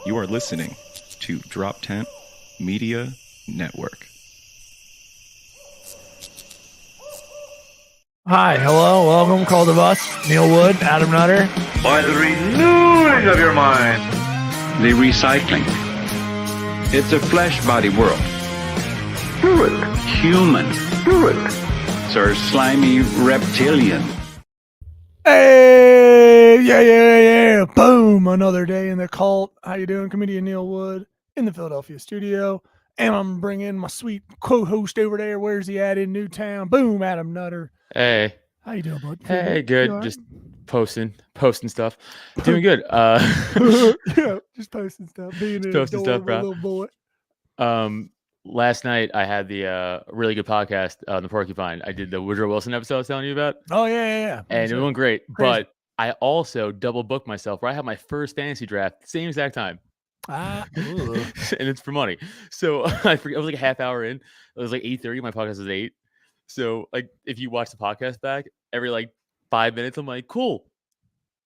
You are listening to Drop Tent Media Network. Hi, hello, welcome, Call the Bus, Neil Wood, Adam Nutter. By the renewing of your mind. The recycling. It's a flesh body world. Do it. Human. Do it. Sir slimy reptilian. Hey, yeah. Boom, another day in the cult. How you doing? Comedian Neil Wood in the Philadelphia studio. And I'm bringing my sweet co-host over there. Where's he at? In Newtown. Boom, Adam Nutter. Hey. How you doing, bud? Hey, good. Right? Just posting stuff. Doing good. Yeah, just posting stuff. Being an posting stuff, adorable bro. little boy. Last night I had the really good podcast on the Porcupine. I did the Woodrow Wilson episode I was telling you about. Oh, yeah. And it went great. Crazy. But I also double booked myself where I had my first fantasy draft, same exact time. And it's for money. So I forget, I was like a half hour in. It was like 8:30. My podcast was 8. So like if you watch the podcast back, every like 5 minutes, I'm like, cool.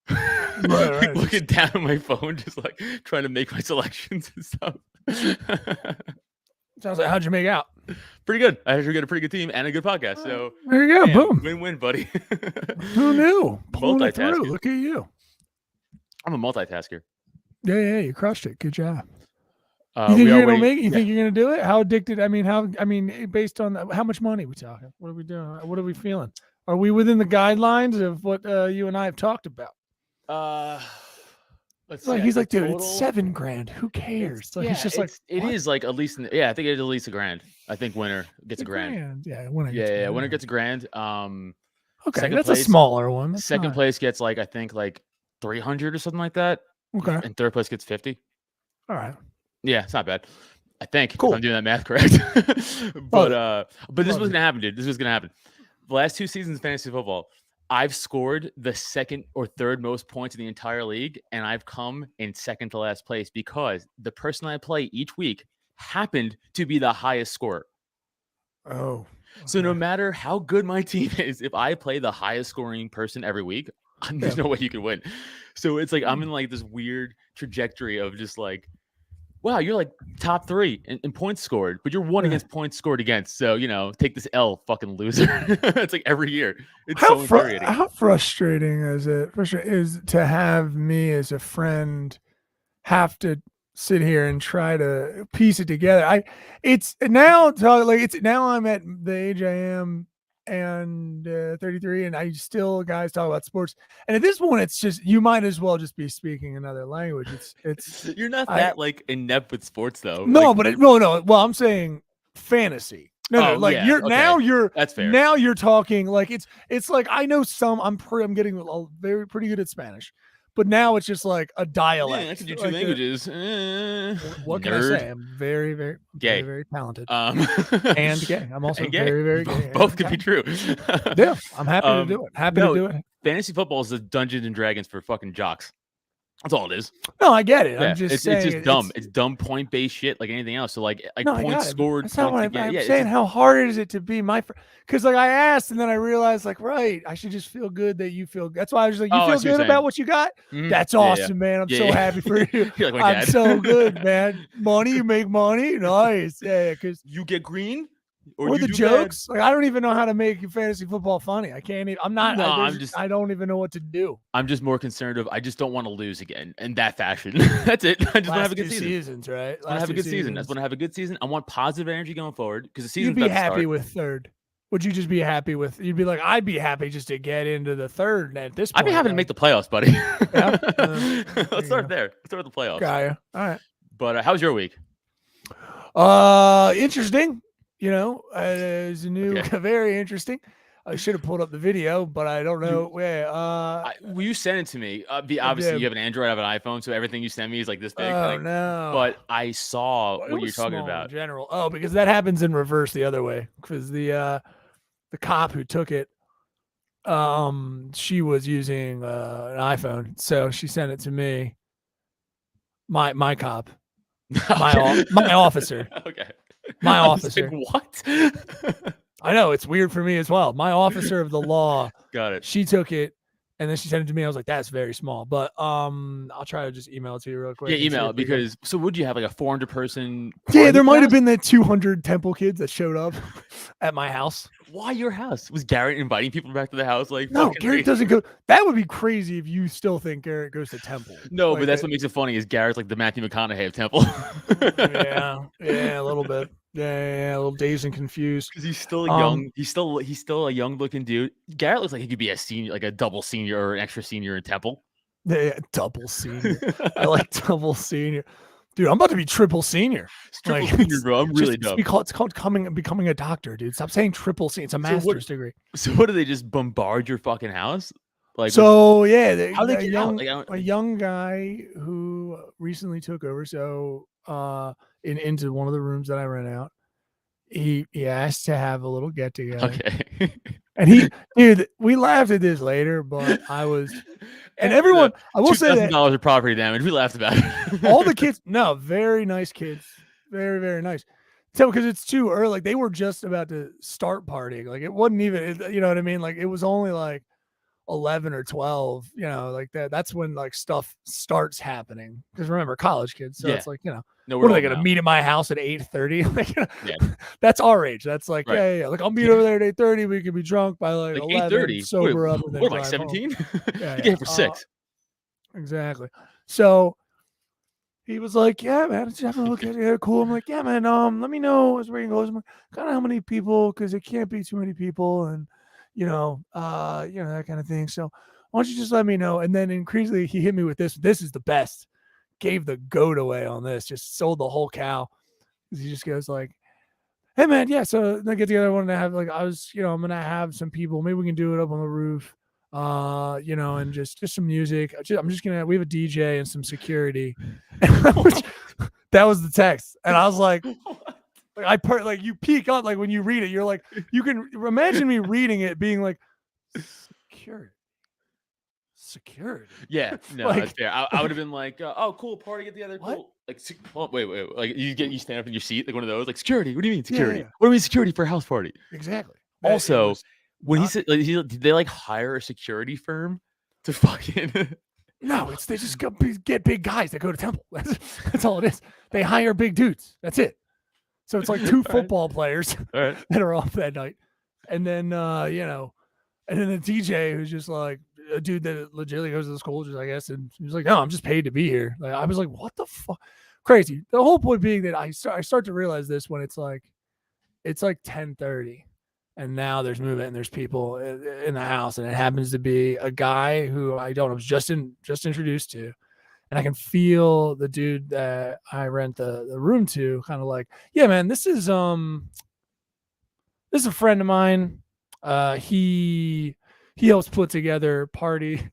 Right. Looking down at my phone, just like trying to make my selections and stuff. Sounds like, how'd you make out? Pretty good. I actually got a pretty good team and a good podcast. So there you go. man, Boom. Win-win, buddy. Who knew? Pulling it through. Multitasking. Look at you. I'm a multitasker. Yeah, you crushed it. Good job. You think you're gonna make it? You think you're gonna do it? How addicted? I mean, based on how much money we talking? What are we doing? What are we feeling? Are we within the guidelines of what you and I have talked about? Let's Like see, he's like, dude, total, it's $7,000. Who cares? Like he's just like, it what? is like at least I think it's at least $1,000. I think winner gets a grand. Yeah, winner. Winner gets a grand. Okay, second that's place, a smaller one. That's second not... place gets like I think like 300 or something like that. Okay, and third place gets 50. All right. Yeah, it's not bad. I think cool. if I'm doing that math correct. but this was gonna happen, dude. This was gonna happen. The last 2 seasons of fantasy football, I've scored the second or third most points in the entire league, and I've come in second to last place because the person I play each week happened to be the highest scorer. Oh. Okay. So no matter how good my team is, if I play the highest scoring person every week, there's no way you can win. So it's like I'm in like this weird trajectory of just like, wow, you're like top 3 in points scored, but you're 1 against points scored against. So, take this L, fucking loser. It's like every year. It's so infuriating. How frustrating is it is to have me as a friend have to sit here and try to piece it together? It's now I'm at the age I am and 33, and I still guys talk about sports, and at this point it's just you might as well just be speaking another language. It's you're not that like inept with sports though. No, like, no. Well, I'm saying fantasy. No, you're that's fair. Now you're talking like it's like I know some. I'm getting pretty good at Spanish. But now it's just like a dialect. Yeah, I can do 2 languages. What can I say? I'm very, very gay, very talented, and gay. I'm also gay. very, very gay. Both could be true. Yeah, I'm happy to do it. Happy to do it. Fantasy football is the Dungeons and Dragons for fucking jocks. That's all it is. No, I get it. Yeah, I'm just it's saying. It's just dumb. It's dumb point-based shit like anything else. So like points scored. That's not what I'm saying. Just... How hard is it to be my friend? Because like I asked and then I realized like, right, I should just feel good that you feel. That's why I was like, you feel good about what you got? Mm-hmm. That's awesome, man. I'm so happy for you. You're like I'm so good, man. Money, you make money. Nice. Yeah, because you get green. Or the jokes. Bad. Like I don't even know how to make fantasy football funny. I can't even. I'm not. No, I don't even know what to do. I'm just more concerned of. I just don't want to lose again in that fashion. That's it. I just want to have a good season. Seasons, right? I want to have a good season. I just want to have a good season. I want positive energy going forward because the season. You'd be happy with third. Would you just be happy with? You'd be like, I'd be happy just to get into the third at this point. I'd be happy to make the playoffs, buddy. Yeah? Let's start there. Let's start with the playoffs. Got you. All right. But how's your week? Interesting. It's new, very interesting. I should have pulled up the video, but I don't know where. Will you send it to me? Obviously, you have an Android, I have an iPhone, so everything you send me is like this big. Oh, no. But I saw what you're talking about. In general. Oh, because that happens in reverse the other way. Because the cop who took it, she was using an iPhone, so she sent it to me. My cop, my officer. Okay. My officer. Like, what? I know it's weird for me as well. My officer of the law. Got it. She took it And then she sent it to me. I was like, that's very small. But I'll try to just email it to you real quick. Yeah, email it because so would you have like a 400 person? Yeah, there might have been the 200 Temple kids that showed up at my house. Why your house? Was Garrett inviting people back to the house? Like, no, Garrett doesn't go. That would be crazy if you still think Garrett goes to Temple. No, like, but that's what makes it funny is Garrett's like the Matthew McConaughey of Temple. yeah, a little bit. Yeah, a little dazed and confused. Because he's still young. He's still a young looking dude. Garrett looks like he could be a senior, like a double senior or an extra senior in Temple. Yeah, double senior. I like double senior. Dude, I'm about to be triple senior. Triple senior, bro. I'm really dumb. It's called becoming a doctor, dude. Stop saying triple senior. It's a master's degree. So what do they just bombard your fucking house? Like so yeah, how they get young, out? Like, a young guy who recently took over. So into one of the rooms that I rent out, he asked to have a little get together. Okay. And dude, we laughed at this later, but I was, and everyone, I will say that $2,000 of property damage. We laughed about it. all the kids, no, very nice kids, very, very nice. So because it's too early, like they were just about to start partying. Like it wasn't even, you know what I mean? Like it was only like 11 or 12, you know, like that. That's when like stuff starts happening. Because remember, college kids, so it's like, you know. No, what are they going to meet at my house at 8:30? Like, that's our age. That's like, yeah. Like I'll meet over there at 8:30. We could be drunk by like 11, 8:30. sober up. What am I, 17? Yeah, you get here for 6. Exactly. So he was like, "Yeah, man, just having a look at it. Cool." I'm like, "Yeah, man. Let me know as where he goes." I'm like, kind of how many people, because it can't be too many people, and you know, that kind of thing. So why don't you just let me know? And then increasingly, he hit me with this. This is the best. Gave the goat away on this, just sold the whole cow. He just goes like, "Hey man, yeah, so I get together. I wanted to have like, I'm gonna have some people. Maybe we can do it up on the roof, and just some music. We have a DJ and some security." That was the text, and I was like, you peek up, like when you read it, you're like, you can imagine me reading it being like, security. Yeah, no, that's fair. I would have been like, oh, cool, party, get together, cool. Like, wait, like you stand up in your seat, like one of those, like security. What do you mean security? Yeah. What do you mean security for a house party? Exactly. Also, when he said, like, did they like hire a security firm to fucking? No, they just get big guys that go to Temple. That's all it is. They hire big dudes. That's it. So it's like 2 football players that are off that night, and then and then the DJ who's just like a dude that legitimately goes to the school, just I guess, and he was like, "No, I'm just paid to be here." Like, I was like, "What the fuck?" Crazy. The whole point being that I start to realize this when it's like 10:30, and now there's movement and there's people in the house, and it happens to be a guy who I was just introduced to, and I can feel the dude that I rent the room to, kind of like, "Yeah, man, this is a friend of mine. He helps put together parties."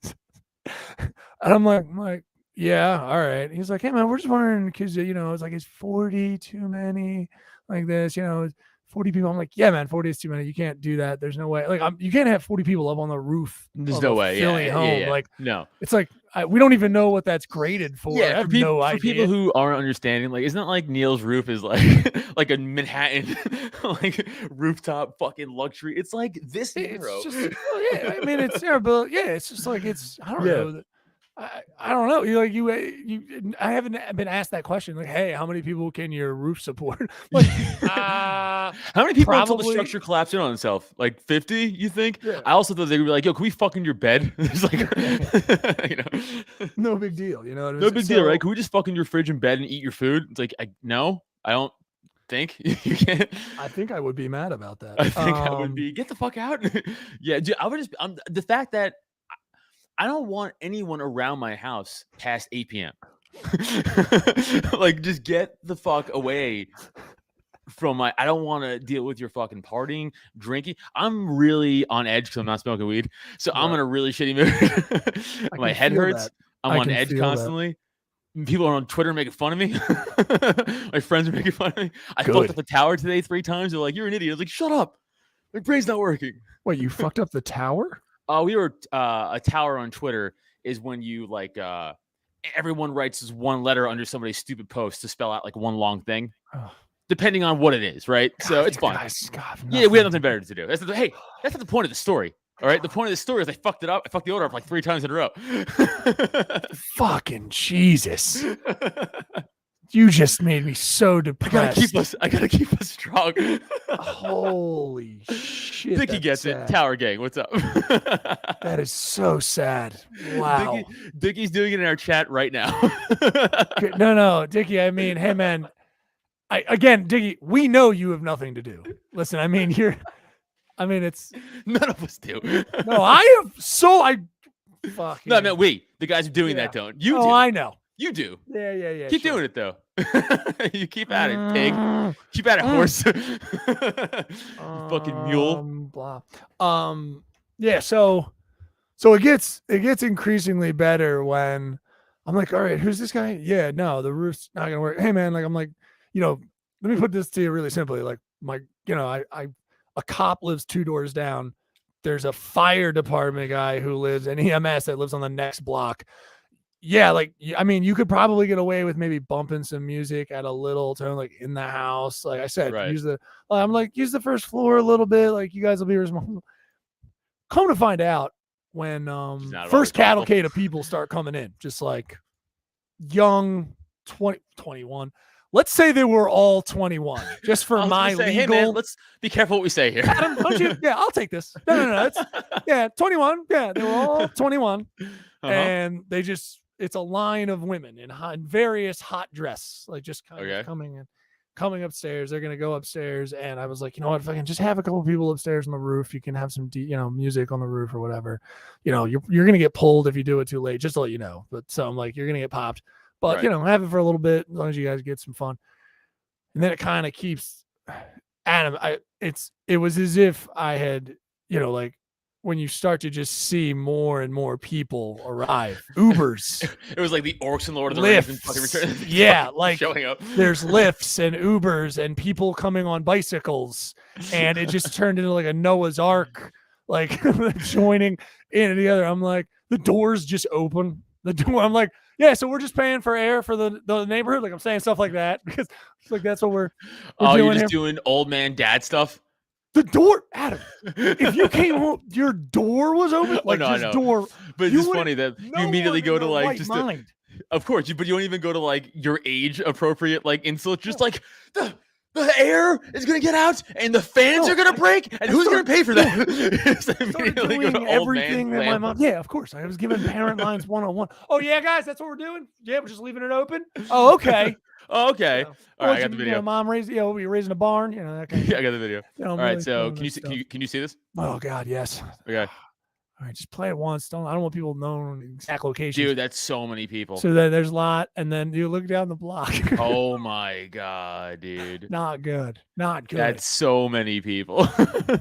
And I'm like, "Yeah, all right." He's like, "Hey man, we're just wondering, because it's like, is 40 too many? Like this, 40 people." I'm like, "Yeah, man, 40 is too many. You can't do that. There's no way. Like, you can't have 40 people up on the roof. There's no way. Philly home. Yeah. Like, no. It's like we don't even know what that's graded for. Yeah, I have no idea. For people who aren't understanding, like, isn't it like Neil's roof is like like a Manhattan like rooftop fucking luxury? It's like this narrow. I mean, it's terrible. Yeah, it's just like I don't know. I don't know. I haven't been asked that question. Like, hey, how many people can your roof support? Like, how many people until the structure collapsed in on itself? Like 50, you think? Yeah. I also thought they would be like, "Yo, can we fuck in your bed?" It's like, no big deal. No big deal, right? Can we just fuck in your fridge and bed and eat your food? It's like, no, I don't think you can. I think I would be mad about that. I think I would be. Get the fuck out. Yeah, dude, I would just. The fact that I don't want anyone around my house past 8 p.m. Like, just get the fuck away from I don't want to deal with your fucking partying, drinking. I'm really on edge because I'm not smoking weed. So I'm in a really shitty mood. My head hurts. I'm on edge constantly. People are on Twitter making fun of me. My friends are making fun of me. I fucked up the tower today 3 times. They're like, "You're an idiot." I was like, "Shut up. My brain's not working." Wait, you fucked up the tower? We were a tower on Twitter is when you like everyone writes this one letter under somebody's stupid post to spell out like one long thing, depending on what it is, right? God, so it's fun. We have nothing better to do. That's not the point of the story. All right. The point of the story is I fucked it up. I fucked the order up like 3 times in a row. Fucking Jesus. You just made me so depressed. I gotta keep us strong. Holy shit. Dickie gets sad. it. Tower Gang, what's up? That is so sad. Wow. Dickie's doing it in our chat right now. No, Dickie. I mean, hey man. Dickie, we know you have nothing to do. Listen, I mean, it's none of us do. No, I have fucking no, I meant we. The guys are doing that don't. You do. I know. You do. Yeah. Keep doing it though. You keep at it, pig. Keep at it, horse. Fucking mule. Blah. Yeah. So it gets increasingly better when I'm like, all right, who's this guy? Yeah, no, the roof's not gonna work. Hey man, like I'm like, let me put this to you really simply. Like a cop lives 2 doors down. There's a fire department guy who lives an EMS that lives on the next block. Yeah, like, I mean, you could probably get away with maybe bumping some music at a little tone, like in the house. Like I said, right. use the first floor a little bit. Like you guys will be responsible. Come to find out, when first cavalcade of people start coming in, just like young 21. Let's say they were all 21, just for my legal. Hey man, let's be careful what we say here. Adam, don't you? Yeah, I'll take this. No. It's 21. Yeah, they were all 21, and they just. It's a line of women in various hot dress, like just kind of coming upstairs. They're gonna go upstairs, and I was like, you know what? If I can just have a couple people upstairs on the roof, you can have some, music on the roof or whatever. You're gonna get pulled if you do it too late. Just to let you know. But so I'm like, you're gonna get popped. But have it for a little bit as long as you guys get some fun. And then it kind of keeps Adam. It was as if I had, like. When you start to just see more and more people arrive, Ubers. It was like the orcs and Lord of the Rings. Rings. Yeah, like showing up. There's lifts and Ubers and people coming on bicycles, and it just turned into like a Noah's Ark, like joining in and together. I'm like, the doors just open. I'm like, yeah, so we're just paying for air for the neighborhood. Like I'm saying stuff like that because it's like that's what we're doing. You're just doing old man dad stuff. The door, Adam. If you came home, your door was open. Like I know. Door. But it's just funny that you immediately go to like just. Of course, but you don't even go to like your age appropriate like insult. Just like the air is gonna get out and the fans are gonna break and who's gonna pay for that? Started doing everything that my mom. Yeah, of course. I was giving parent lines 101. Oh yeah, guys, that's what we're doing. Yeah, we're just leaving it open. Oh okay. Oh, okay. All right, I got the video. Mom raised, we'll be raising a barn, that kind of Yeah, I got the video. All right, so can you see this? Oh God, yes. Okay. All right, just play it once. I don't want people knowing the exact location. Dude, that's so many people. So then there's a lot, and then you look down the block. Oh my God, dude. Not good. That's so many people.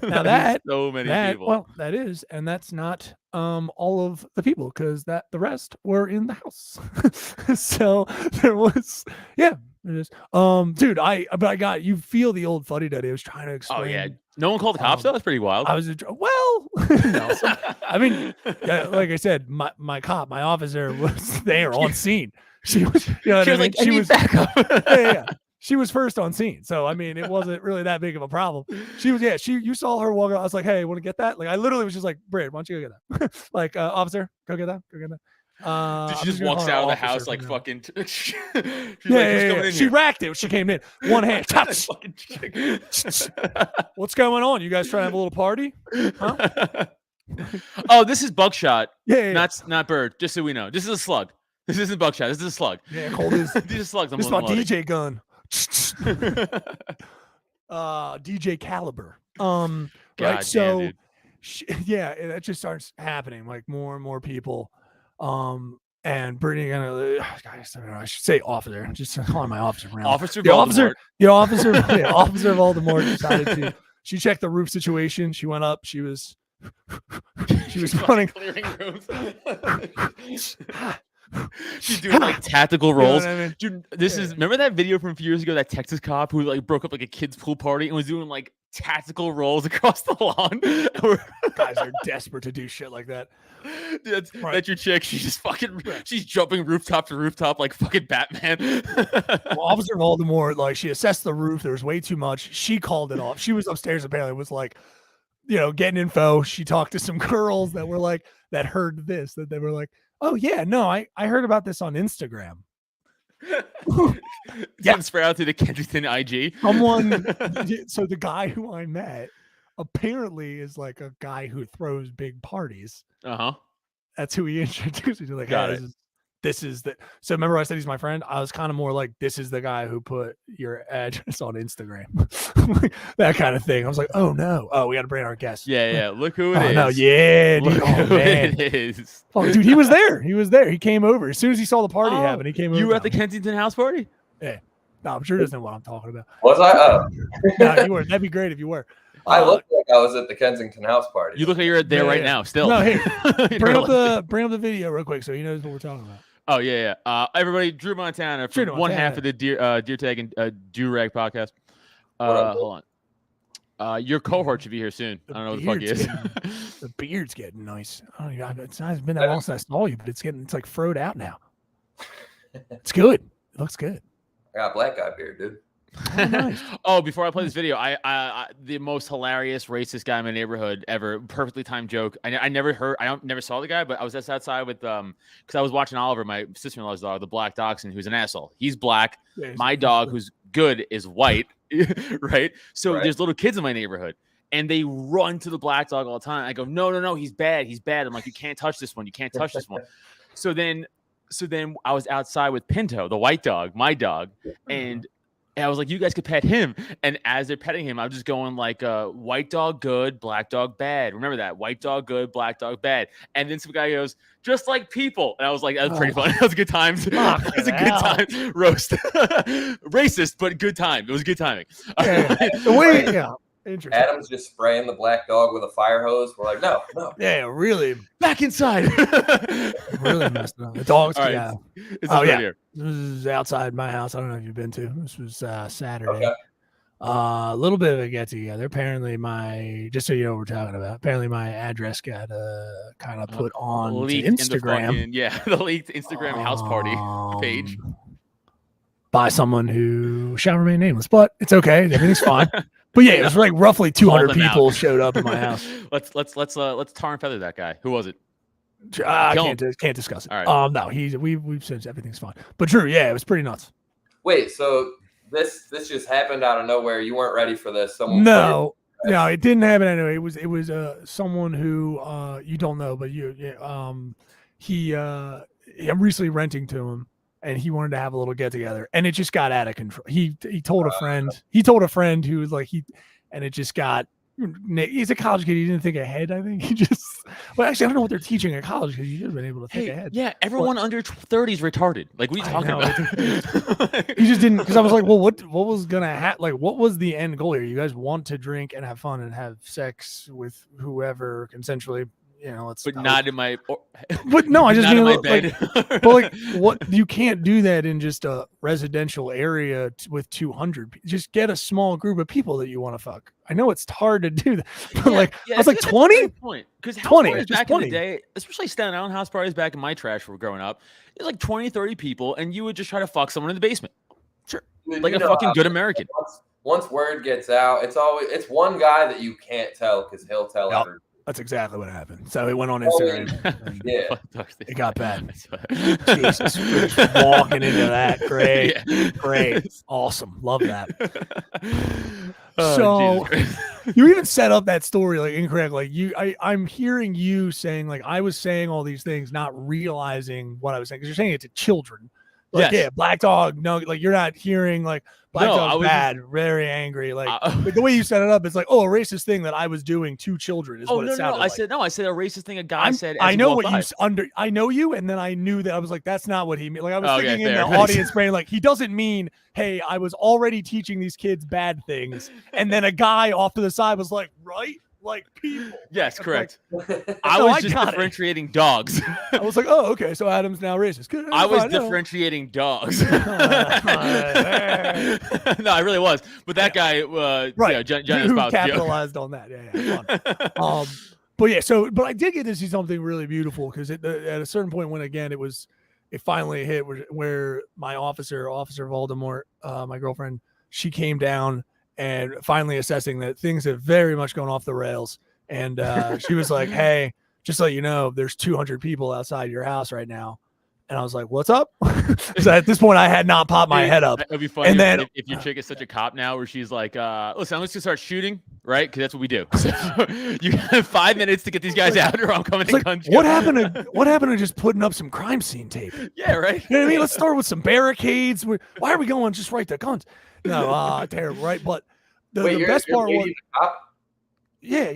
Now that so many people. Well, that is, and that's not all of the people, because the rest were in the house. So there was, it is. Dude, I got, you feel the old fuddy duddy. I was trying to explain. Oh yeah. No one called the cops though? That's pretty wild. I was no. I mean, like I said, my officer was there on scene. She was, she was like, she was back up. Yeah. She was first on scene. So, I mean, it wasn't really that big of a problem. You saw her walk out. I was like, hey, want to get that? Like, I literally was just like, Brad, why don't you go get that? Like, officer, go get that. Dude, she just walks out of the house like fucking. She racked it when she came in. One hand. What's going on? You guys trying to have a little party? Huh? Oh, this is Buckshot. Yeah. Not Bird. Just so we know, this is a slug. This isn't Buckshot. This is a slug. Yeah, cold as these are slugs. This is my DJ gun. DJ caliber. God, right. So, damn, it just starts happening. Like more and more people. And Brittany I should say officer. Just calling my officer around. Officer Voldemort. Officer Voldemort decided to. She checked the roof situation. She went up. She was running. Clearing rooms. She's doing like tactical rolls. You know what I mean? Dude, remember that video from a few years ago, that Texas cop who like broke up like a kid's pool party and was doing like tactical rolls across the lawn? Guys are desperate to do shit like that. Dude, that's your chick. She's jumping rooftop to rooftop like fucking Batman. Well, Officer Voldemort, like, she assessed the roof. There was way too much. She called it off. She was upstairs, apparently, was like, getting info. She talked to some girls that were like, that heard this, that they were like, oh yeah, no, I heard about this on Instagram. Yeah, spread out to the Kensington IG. So the guy who I met apparently is like a guy who throws big parties. That's who he introduced me to. Like, Got hey, it. This is the. So remember I said he's my friend? I was kind of more like, this is the guy who put your address on Instagram. That kind of thing. I was like, oh no. Oh, we got to bring our guest. Yeah. Look who it is. No, yeah, dude. Look who it is. Oh, dude, he was there. He came over. As soon as he saw the party happen, he came over. You were at the Kensington house party? Yeah. No, I'm sure he doesn't know what I'm talking about. Was I? No, you were. That'd be great if you were. I looked like I was at the Kensington house party. You look like you're there right now still. No, here. bring up the video real quick so he knows what we're talking about. Oh, yeah. Everybody, Dru Montana from one half of the Deer Tag and Durag podcast. Hold on. Your cohort should be here soon. I don't know what the fuck he is. The beard's getting nice. Oh, it's been that long since I saw you, but it's like froed out now. It's good. It looks good. I got a black guy beard, dude. Oh, nice. Before I play this video, I the most hilarious racist guy in my neighborhood ever. Perfectly timed joke. I never saw the guy, but I was just outside with because I was watching Oliver, my sister-in-law's dog, the black dachshund, who's an asshole. He's black. Yeah, my dog, who's good, is white. Right. So there's little kids in my neighborhood, and they run to the black dog all the time. I go, no, he's bad. I'm like, you can't touch this one. You can't touch this one. So then I was outside with Pinto, the white dog, my dog, and I was like, you guys could pet him. And as they're petting him, I'm just going like, white dog good, black dog bad. Remember that. White dog good, black dog bad. And then some guy goes, just like people. And I was like, that was pretty funny. That was a good time. That was a good time. Roast. Racist, but good time. It was good timing. Interesting. Adam's just spraying the black dog with a fire hose. We're like, no. Yeah, really. Back inside. Really messed up. The dog's right. Here. This is outside my house. I don't know if you've been to. This was Saturday. Okay. A little bit of a get together. Apparently, just so you know what we're talking about. Apparently, my address got kind of put on Instagram. The leaked Instagram house party page by someone who shall remain nameless, but it's okay. Everything's fine. But yeah, it was like roughly 200 people showed up in my house. Let's tar and feather that guy. Who was it? I can't discuss it. All right. No, we've said everything's fine. But Drew, yeah, it was pretty nuts. Wait, so this just happened out of nowhere. You weren't ready for this. No, it didn't happen anyway. It was someone who you don't know, but I'm recently renting to him. And he wanted to have a little get together, and it just got out of control. He told a friend. He told a friend who was like and it just got. He's a college kid. He didn't think ahead. I think he just. Well, actually, I don't know what they're teaching at college because you should have been able to think ahead. Yeah, everyone under 30 is retarded. Like, what are you talking about? He just didn't. Because I was like, well, what was gonna happen? Like, what was the end goal here? You guys want to drink and have fun and have sex with whoever consensually. But not in my. But no, I just not in my bed. But what you can't do that in just a residential area with 200. Just get a small group of people that you want to fuck. I know it's hard to do that, but I was like 20. Because house parties back in the day, especially Staten Island house parties back in my trash were growing up, it was like 20, 30 people, and you would just try to fuck someone in the basement. Sure, like a fucking good American. Once word gets out, it's one guy that you can't tell because he'll tell everyone. That's exactly what happened. So it went on Instagram. It got bad. Jesus, walking into that. Great. Awesome. Love that. So you even set up that story like incorrect. Like I'm hearing you saying like I was saying all these things, not realizing what I was saying because you're saying it to children. Like, yeah, black dog. No, like you're not hearing like black dog bad, very angry. Like the way you set it up, it's like, oh, a racist thing that I was doing to children is what it sounded like. I said a racist thing a guy said. I know what I know you, and then I knew that I was like, that's not what he meant. Like I was thinking in the audience brain, like he doesn't mean, hey, I was already teaching these kids bad things, and then a guy off to the side was like, right. Like people. Yes, correct. I was just differentiating dogs. I was like, oh, okay. So Adam's now racist. Good, I was differentiating dogs. No, I really was. But that guy, right? Who capitalized on that? Yeah. But I did get to see something really beautiful because at a certain point when again it finally hit where my Officer Voldemort, my girlfriend, she came down. And finally assessing that things have very much gone off the rails And she was like, "Hey, just so you know, there's 200 people outside your house right now." And I was like, "What's up?" So at this point, I had not popped my head up. It'd be funny And then if your chick is such a cop now, where she's like, "Listen, I'm just gonna start shooting, right? Because that's what we do. So you have 5 minutes to get these guys out, or I'm coming to like, gun. what happened to just putting up some crime scene tape? Yeah, right. You know what I mean? Let's start with some barricades. Why are we going just right to guns? No, terrible, right? But the best part was, yeah, I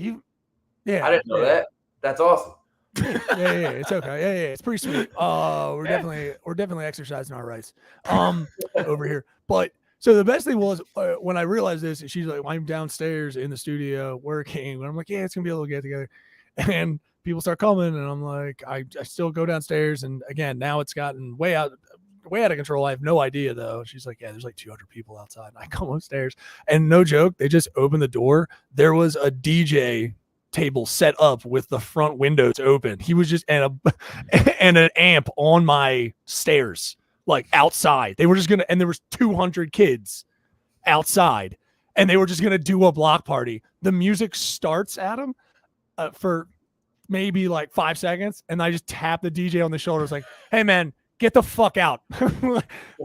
didn't know that. That's awesome. yeah, it's okay. Yeah, it's pretty sweet. We're definitely exercising our rights over here. But so the best thing was when I realized this, she's like, I'm downstairs in the studio working, and I'm like, yeah, it's gonna be a little get together, and people start coming, and I'm like, I still go downstairs, and again, now it's gotten way out of control. I have no idea though. She's like, yeah, there's like 200 people outside. And I come upstairs, and no joke, they just opened the door. There was a DJ table set up with the front windows open. He was just and an amp on my stairs, like outside. They were just gonna, and there was 200 kids outside, and they were just gonna do a block party. The music starts, Adam, for maybe like 5 seconds, and I just tap the DJ on the shoulder. It's like, hey man, get the fuck out.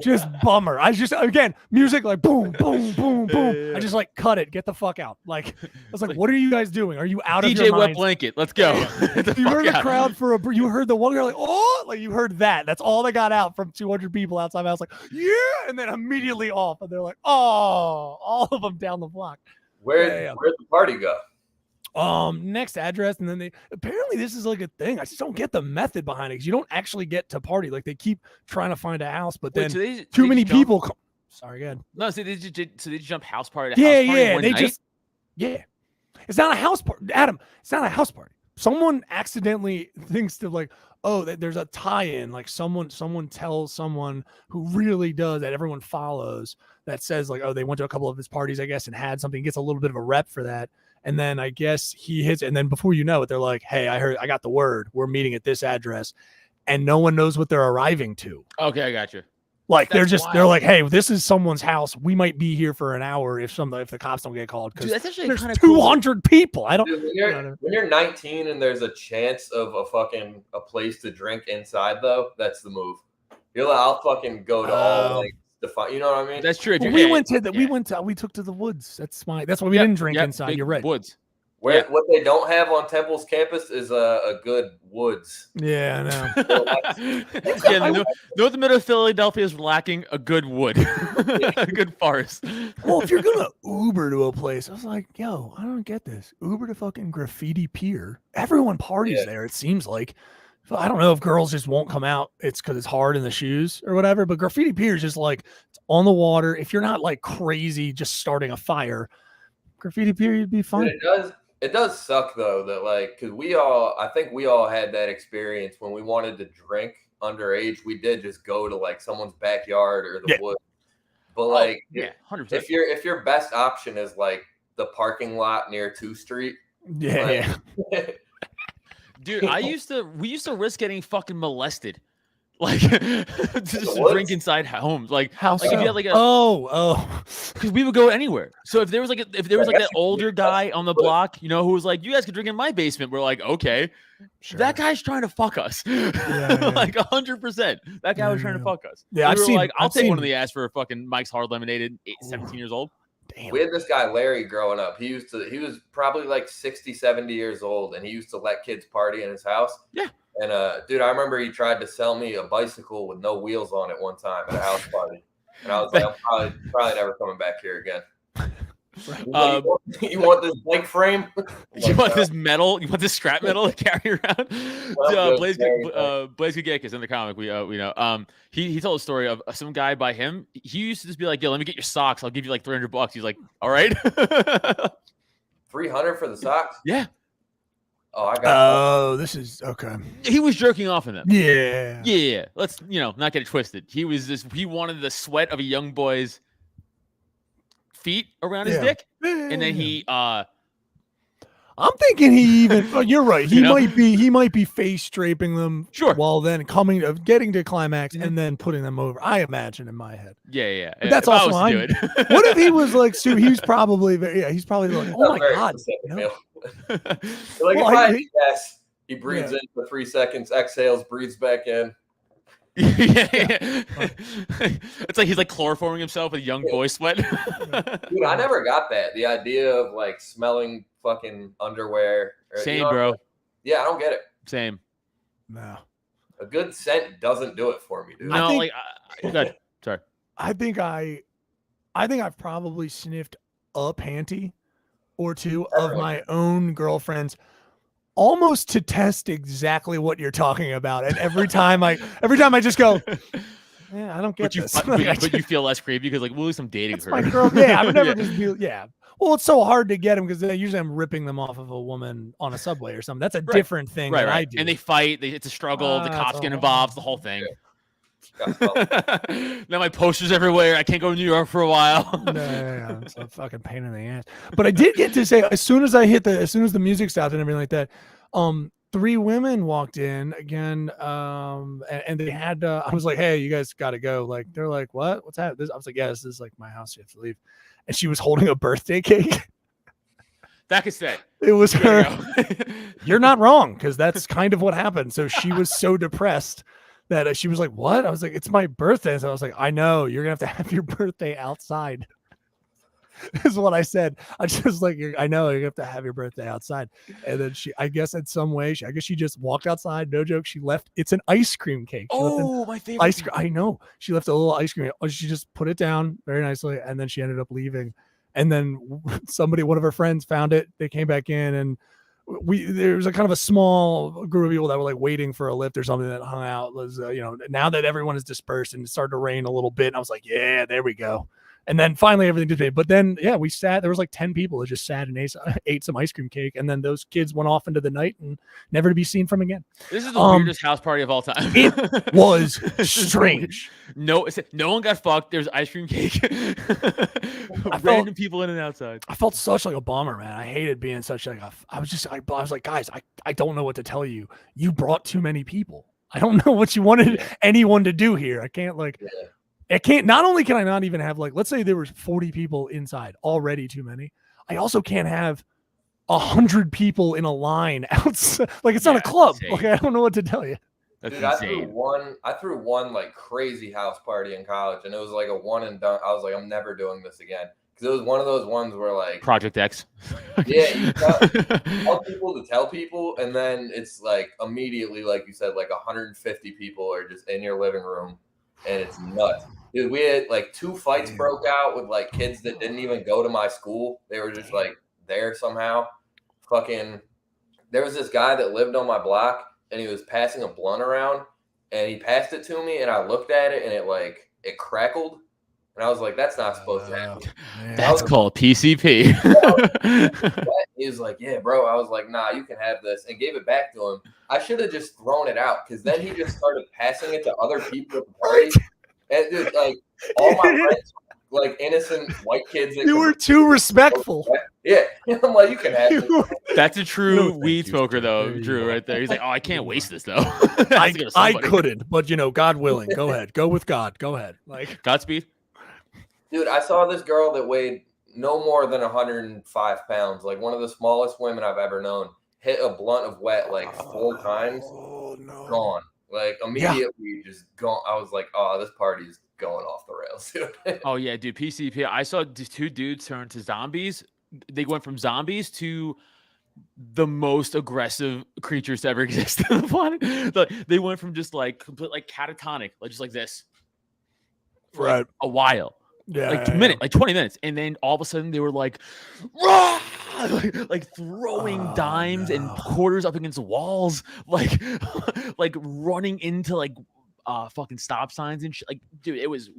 Just bummer. I just, again, music like boom, boom, boom, boom. I just like cut it. Get the fuck out. Like, I was like, what are you guys doing? Are you out of your DJ wet minds? blanket. Let's go. You heard the crowd you heard the one girl like, oh, like you heard that. That's all they got out from 200 people outside. I was like, yeah. And then immediately off. And they're like, oh, all of them down the block. Where'd the party go? Next address, and then they apparently this is like a thing. I just don't get the method behind it, because you don't actually get to party. Like they keep trying to find a house, but then too many people come. Sorry, go ahead. No, so they jump house party to house party one night? It's not a house party, Adam. It's not a house party. Someone accidentally thinks to like, oh, there's a tie-in. Like someone tells someone who really does, that everyone follows, that says like, oh, they went to a couple of his parties, I guess, and had something. Gets a little bit of a rep for that. And then I guess he hits, and then before you know it, they're like, hey, I got the word. We're meeting at this address. And no one knows what they're arriving to. Okay, I got you. Like they're like, hey, this is someone's house. We might be here for an hour if the cops don't get called. Because there's 200 people. I don't. Dude, when you're 19 and there's a chance of a place to drink inside, though, that's the move. You're like, I'll fucking go to all like. You know what I mean? That's true. We took to the woods. That's why we didn't drink inside. You're right. Woods. What they don't have on Temple's campus is a good woods. Yeah, I know. North middle of Philadelphia is lacking a good wood, a good forest. Well, if you're gonna Uber to a place, I was like, yo, I don't get this. Uber to fucking Graffiti Pier. Everyone parties there. It seems like. So I don't know if girls just won't come out. It's because it's hard in the shoes or whatever. But Graffiti Pier is just like it's on the water. If you're not like crazy, just starting a fire, Graffiti Pier, you'd be fine. It does suck though that like because I think we all had that experience when we wanted to drink underage. We did just go to like someone's backyard or the woods. But like 100%. If your best option is like the parking lot near 2th Street, dude, we used to risk getting fucking molested, like just drink inside homes, like how like so? if you had like because we would go anywhere. So if there was like that older guy on the block, you know, who was like, you guys could drink in my basement, we're like, okay, that guy's trying to fuck us, like 100%. That guy was trying to fuck us. Yeah, I'll take one of the ass for a fucking Mike's Hard Lemonade at 17 years old. Damn. We had this guy, Larry, growing up. He was probably like 60, 70 years old, and he used to let kids party in his house. Yeah. And, dude, I remember he tried to sell me a bicycle with no wheels on it one time at a house party. And I was like, I'm probably never coming back here again. You want this bike frame? You want this metal? You want this scrap metal to carry around? Blaze Gagakis in the comic, we know. He told a story of some guy by him. He used to just be like, "Yo, let me get your socks. I'll give you like $300." He's like, "All right." 300 for the socks? Yeah. Oh, I got. Oh, this is okay. He was jerking off in them. Yeah. Yeah. Let's not get it twisted. He wanted the sweat of a young boy's feet around his dick, and then he I'm thinking he even you're right, he might be face draping them while then getting to climax and then putting them over, I imagine, in my head. But that's also fine. What if he was like he's probably like, oh my god, no. Like if I had to guess, he breathes in for 3 seconds, exhales, breathes back in. Yeah. It's like he's like chloroforming himself with young boy sweat. Dude, I never got that. The idea of like smelling fucking underwear. Same, bro. Yeah, I don't get it. Same. No. A good scent doesn't do it for me, dude. No, good. Sorry. I think I've probably sniffed a panty or two of my own girlfriend's, almost to test exactly what you're talking about. And every time I just go, yeah, I don't get this. But you feel less creepy because like, well, at least I'm dating her. My girl. Yeah, I would never just be. Yeah. Well, it's so hard to get them because usually I'm ripping them off of a woman on a subway or something. That's a different thing than I do. And they fight. It's a struggle. The cops get involved. The whole thing. Now my posters everywhere. I can't go to New York for a while. No, it's a fucking pain in the ass. But I did get to say, as soon as the music stopped and everything like that, 3 women walked in again, and they had. I was like, "Hey, you guys got to go." Like, they're like, "What? What's that?" I was like, "Yeah, this is like my house. You have to leave." And she was holding a birthday cake. That could say it was her. You're not wrong, because that's kind of what happened. So she was so depressed that she was like, "What?" I was like, "It's my birthday." So I was like, "I know, you're gonna have your birthday outside." Is what I said. I just like, I know you have to have your birthday outside. And then I guess in some way, she just walked outside. No joke. She left. It's an ice cream cake. My favorite. Ice cream. I know. She left a little ice cream. She just put it down very nicely, and then she ended up leaving. And then one of her friends found it. They came back in, and there was a kind of a small group of people that were like waiting for a lift or something that hung out. Was now that everyone is dispersed and it started to rain a little bit, and I was like, yeah, there we go. And then finally everything did pay. But then, we sat, there was like 10 people that just sat and ate some ice cream cake. And then those kids went off into the night and never to be seen from again. This is the weirdest house party of all time. It was strange. No one got fucked. There's ice cream cake. Random people in and outside. I felt such like a bummer, man. I hated being such like I was like, guys, I don't know what to tell you. You brought too many people. I don't know what you wanted anyone to do here. I can't not only can I not even have let's say there was 40 people inside, already too many. I also can't have 100 people in a line outside. Like, it's not a club. Okay, I don't know what to tell you. That's Dude, insane. I threw one like crazy house party in college, and it was like a one and done. I was like, I'm never doing this again, because it was one of those ones where like Project X. Yeah, you tell people to tell people, and then it's like immediately, like you said, like 150 people are just in your living room, and it's nuts. Dude, we had like 2 fights broke out with like kids that didn't even go to my school. They were just like there somehow. Fucking, there was this guy that lived on my block, and he was passing a blunt around, and he passed it to me, and I looked at it, and it crackled, and I was like, that's not supposed to happen. That's called PCP. He was like, yeah, bro. I was like, nah, you can have this, and gave it back to him. I should have just thrown it out, because then he just started passing it to other people at the party. And dude, like all my friends, like innocent white kids. You were too respectful. Yeah, I'm like, you can have it. That's a true weed smoker, though, Drew, right there. He's like, oh, I can't waste this, though. I couldn't, but God willing, go ahead. Go with God. Go ahead. Like, Godspeed. Dude, I saw this girl that weighed no more than 105 pounds, like one of the smallest women I've ever known, hit a blunt of wet like 4 times. Oh no, gone. Like immediately just gone. I was like, oh, this party is going off the rails, dude. Oh yeah, dude. PCP. I saw 2 dudes turn to zombies. They went from zombies to the most aggressive creatures to ever exist on the planet. They went from just like complete like catatonic, like just like this, for like a while. Yeah, like 2 minutes, like 20 minutes, and then all of a sudden they were like, rah! like throwing dimes and quarters up against walls, like running into like fucking stop signs and shit. Like, dude, it was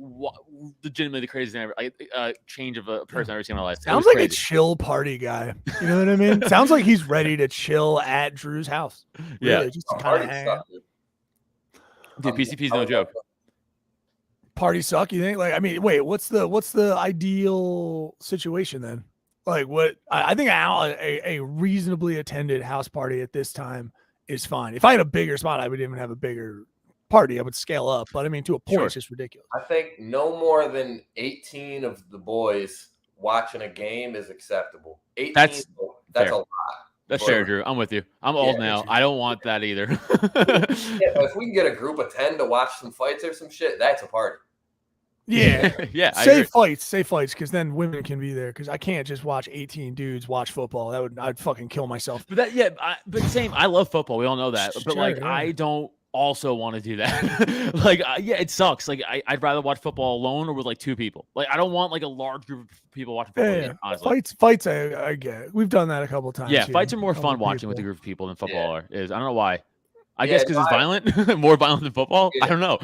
legitimately the craziest thing ever. Like change of a person I've ever seen in my life. Sounds like a chill party guy. You know what I mean? Sounds like he's ready to chill at Drew's house. Yeah, just kind of hang out. Dude, PCP's no joke. Party suck, you think? Like, I mean, wait, what's the ideal situation then? Like, what I think a reasonably attended house party at this time is fine. If I had a bigger spot, I would even have a bigger party. I would scale up, but I mean, to a point, it's just ridiculous. I think no more than 18 of the boys watching a game is acceptable. 18, that's a lot. That's fair, Drew. I'm with you. I'm old now. I don't want that either. If we can get a group of 10 to watch some fights or some shit, that's a party. Yeah. Yeah. Safe fights, because then women can be there. Because I can't just watch 18 dudes watch football. I'd fucking kill myself. But but same. I love football. We all know that. But I don't also want to do that. It sucks. Like I'd rather watch football alone or with like two people. Like I don't want like a large group of people watching football. Yeah. Honestly. Fights. I get. We've done that a couple times. Yeah, fights are more fun watching with a group of people than football is. I don't know why. I guess because it's violent, more violent than football. Yeah. I don't know.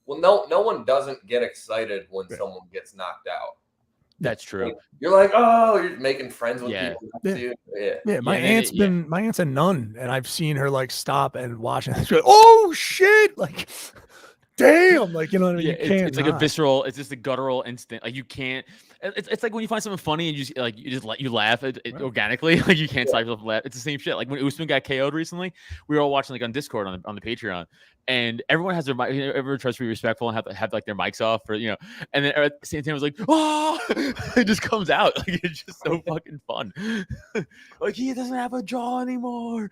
Well, no one doesn't get excited when someone gets knocked out. That's true. You're like, you're making friends with people. Yeah. My aunt's a nun, and I've seen her like stop and watch it. She's like, oh shit! Like, damn! Like, you know what I mean? It's like a visceral. It's just a guttural instinct. Like you can't. It's like when you find something funny and you laugh organically. Like you can't stop yourself from laughing. It's the same shit. Like when Usman got KO'd recently, we were all watching like on Discord on the Patreon, and everyone has their mic. Everyone tries to be respectful and have like their mics off, or And then at the same time, it was like, oh, it just comes out. Like it's just so fucking fun. Like he doesn't have a jaw anymore.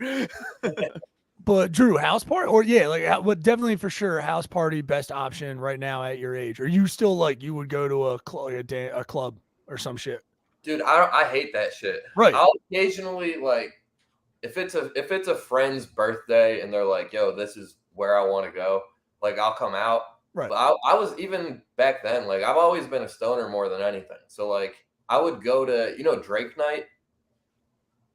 But Drew, house party definitely for sure house party best option right now at your age. Are you still like you would go to a club or some shit? Dude, I hate that shit. Right. I'll occasionally like if it's a friend's birthday and they're like, yo, this is where I want to go. Like I'll come out. Right. But I was even back then, like I've always been a stoner more than anything. So like I would go to Drake night.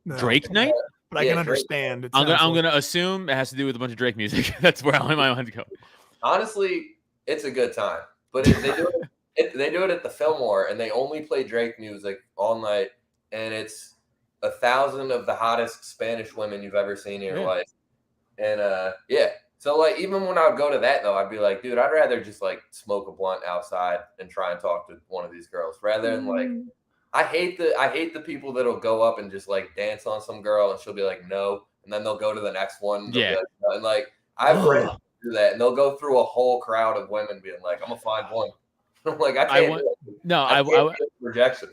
No. Drake night? But I can understand. I'm gonna assume it has to do with a bunch of Drake music. That's where my mind goes. Honestly, it's a good time. But if they do it at the Fillmore and they only play Drake music all night, and it's 1,000 of the hottest Spanish women you've ever seen in your life. And so like even when I would go to that though, I'd be like, dude, I'd rather just like smoke a blunt outside and try and talk to one of these girls rather than like. I hate the people that'll go up and just like dance on some girl and she'll be like no, and then they'll go to the next one. Yeah, like, no. And like I have friends who do that, and they'll go through a whole crowd of women being like, "I'm gonna find one." I'm like, I can't. I rejection.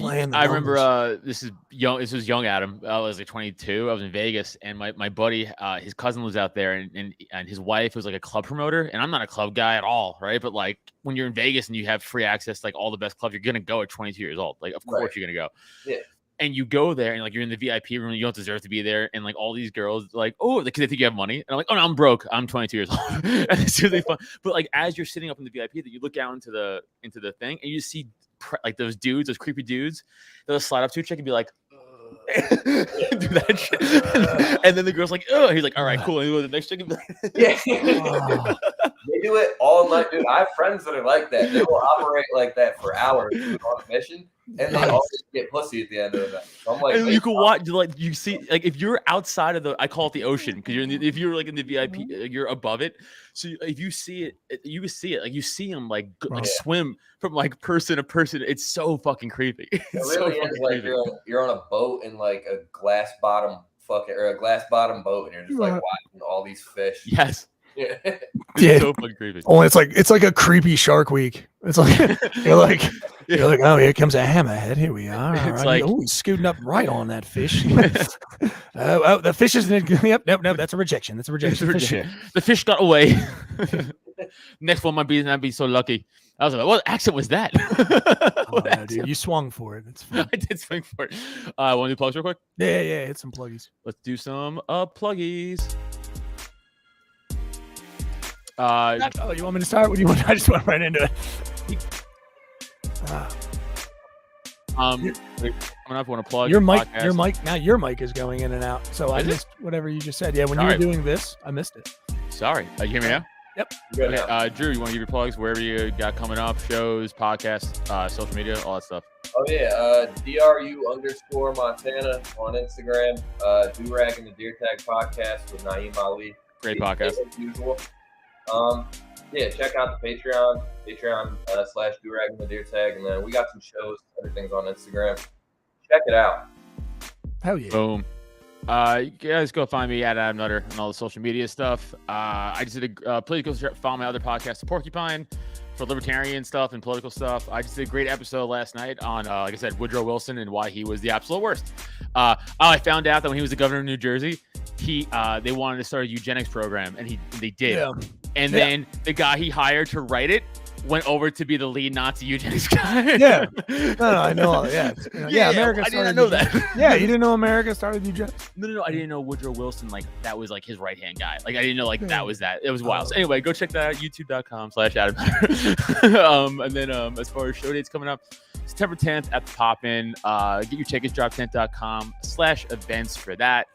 I remember this was young Adam. I was like 22. I was in Vegas, and my buddy, his cousin was out there, and his wife was like a club promoter. And I'm not a club guy at all, right? But like when you're in Vegas and you have free access to like all the best clubs, you're gonna go at 22 years old. Like of course you're gonna go. Yeah. And you go there and like you're in the VIP room, you don't deserve to be there. And like all these girls like, because they think you have money. And I'm like, oh no, I'm broke. I'm 22 years old. And it's really fun. But like as you're sitting up in the VIP, that you look out into the thing and you see like those creepy dudes, they'll slide up to a chick and be like, do that shit. And then the girl's like, oh, he's like, all right, cool. And the next chick and be like, They do it all night, dude. I have friends that are like that. They will operate like that for hours on a mission. And they always get pussy at the end of that. So I'm like, and you can watch, like you see, like if you're outside of I call it the ocean because if you're like in the VIP, you're above it. So if you see it, you can see it. Like you see them like swim from like person to person. It's so fucking creepy. It really is like you're on a boat in like a glass bottom boat, and you're just like watching all these fish. Yes. Yeah. It's so fucking creepy. Oh, it's like a creepy Shark Week. It's like you're like, oh, here comes a hammerhead. Here we are. It's like, he's scooting up right on that fish. The fish isn't. Yep, nope. That's a rejection. That's a rejection. The fish got away. Next one might be so lucky. I was like, what accent was that? No, dude, you swung for it. It's fun. I did swing for it. Want to do plugs real quick? Yeah. Hit some pluggies. Let's do some pluggies. You want me to start? What do you want? I just went right into it. Coming up, want to plug your mic? Your mic is going in and out. So I missed whatever you just said. Yeah, when you were doing this, I missed it. Sorry. You hear me now? Yep. Okay, Drew, you want to give your plugs wherever you got coming up, shows, podcasts, social media, all that stuff? Oh yeah, DRU_Montana on Instagram. Durag and the Deer Tag podcast with Na'im Ali. Great podcast. As usual. Check out the Patreon /Durag and the Deer Tag, and then we got some shows. Everything's on Instagram. Check it out. Hell yeah. Boom. You guys go find me at Adam Nutter and all the social media stuff. I just did please go follow my other podcast, The Porcupine. for libertarian stuff and political stuff. I just did a great episode last night on, like I said, Woodrow Wilson and why he was the absolute worst. I found out that when he was the governor of New Jersey, they wanted to start a eugenics program, and they did. Yeah. And then the guy he hired to write it went over to be the lead Nazi eugenics guy. Yeah. No, I know. Yeah. America I did started not know that. Yeah, you didn't know America started eugenics? No. I didn't know Woodrow Wilson, like, that was, like, his right-hand guy. Like, I didn't know, like, that was that. It was wild. So anyway, go check that out, youtube.com/Adam. And then as far as show dates coming up, September 10th at the Pop-In. Get your tickets, droptent.com/events for that.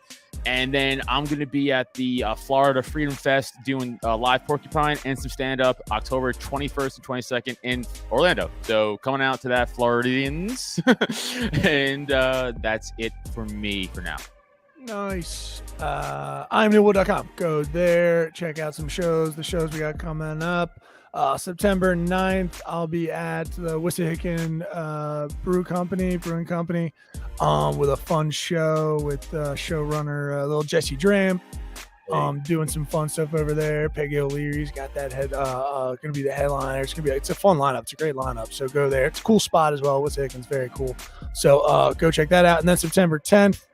And then I'm going to be at the Florida Freedom Fest doing live Porcupine and some stand-up October 21st and 22nd in Orlando. So coming out to that, Floridians. And that's it for me for now. Nice. I'mNewWood.com. Go there, check out some shows. The shows we got coming up. September 9th, I'll be at the Wissahickon Brewing Company with a fun show with showrunner little Jesse Dram. Doing some fun stuff over there. Peggy O'Leary's got that gonna be the headliner. It's a fun lineup. It's a great lineup. So go there. It's a cool spot as well. Wissahickon's very cool. So go check that out. And then September 10th,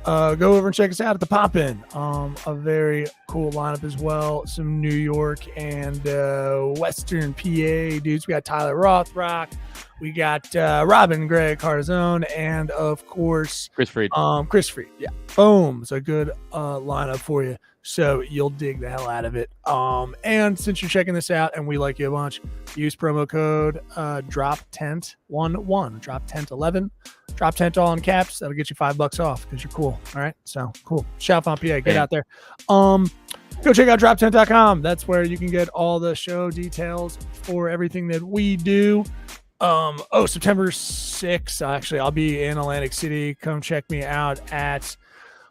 go over and check us out at the Pop-In. A very cool lineup as well. Some New York and Western PA dudes. We got Tyler Rothrock. We got Robin Gray Cardizone, and of course Chris Freed. Chris Freed. Yeah. Boom. It's a good lineup for you. So you'll dig the hell out of it. And since you're checking this out and we like you a bunch, use promo code DROPTENT11, DROPTENT11, DROPTENT all in caps. That'll get you $5 off because you're cool. All right. So cool. Chalfont PA, get out there. Go check out droptent.com. That's where you can get all the show details for everything that we do. September 6th, actually, I'll be in Atlantic City. Come check me out at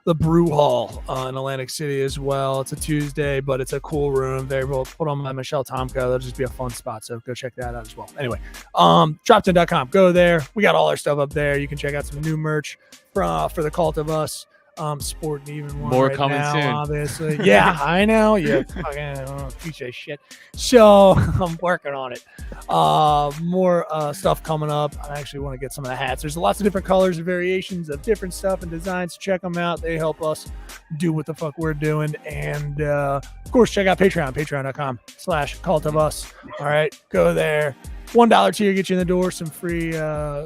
the Brew Hall in Atlantic City as well. It's a Tuesday, but it's a cool room. They will put on by Michelle Tomko. That'll just be a fun spot. So go check that out as well. Anyway, droptent.com. Go there. We got all our stuff up there. You can check out some new merch for the Cult of Us. Sporting even more right coming now, soon. Obviously. Yeah, I know. You fucking piece of shit. So I'm working on it. More stuff coming up. I actually want to get some of the hats. There's lots of different colors and variations of different stuff and designs. Check them out. They help us do what the fuck we're doing. And of course, check out patreon.com/Cult of Us. All right, go there. $1 tier gets you in the door, some free